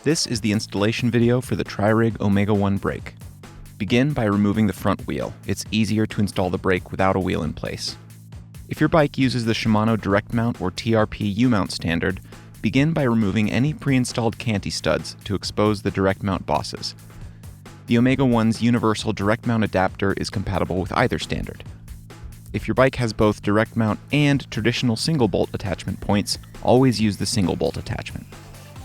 This is the installation video for the TriRig Omega 1 brake. Begin by removing the front wheel. It's easier to install the brake without a wheel in place. If your bike uses the Shimano Direct Mount or TRP U-mount standard, begin by removing any pre-installed canty studs to expose the direct mount bosses. The Omega 1's universal direct mount adapter is compatible with either standard. If your bike has both direct mount and traditional single bolt attachment points, always use the single bolt attachment.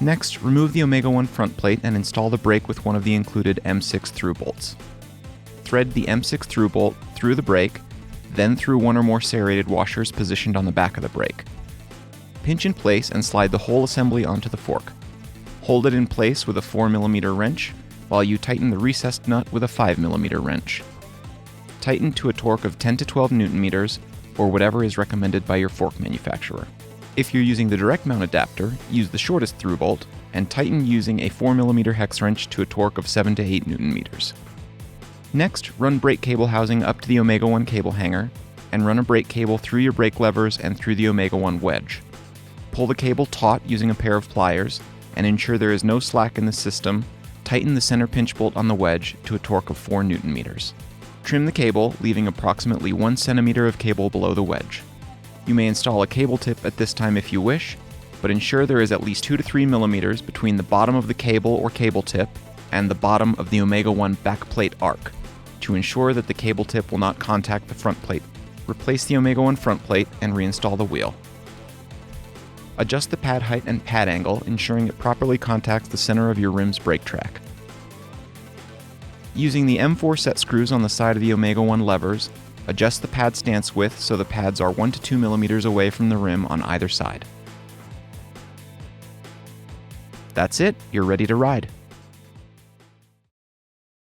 Next, remove the Omega 1 front plate and install the brake with one of the included M6 through bolts. Thread the M6 through bolt through the brake, then through one or more serrated washers positioned on the back of the brake. Pinch in place and slide the whole assembly onto the fork. Hold it in place with a 4mm wrench, while you tighten the recessed nut with a 5mm wrench. Tighten to a torque of 10 to 12 Nm, or whatever is recommended by your fork manufacturer. If you're using the direct mount adapter, use the shortest through bolt, and tighten using a 4mm hex wrench to a torque of 7 to 8 Nm. Next, run brake cable housing up to the Omega 1 cable hanger, and run a brake cable through your brake levers and through the Omega 1 wedge. Pull the cable taut using a pair of pliers, and ensure there is no slack in the system. Tighten the center pinch bolt on the wedge to a torque of 4 Nm. Trim the cable, leaving approximately 1 cm of cable below the wedge. You may install a cable tip at this time if you wish, but ensure there is at least 2 to 3 mm between the bottom of the cable or cable tip and the bottom of the Omega 1 back plate arc, to ensure that the cable tip will not contact the front plate. Replace the Omega 1 front plate and reinstall the wheel. Adjust the pad height and pad angle, ensuring it properly contacts the center of your rim's brake track. Using the M4 set screws on the side of the Omega 1 levers, adjust the pad stance width so the pads are 1 to 2 mm away from the rim on either side. That's it, you're ready to ride.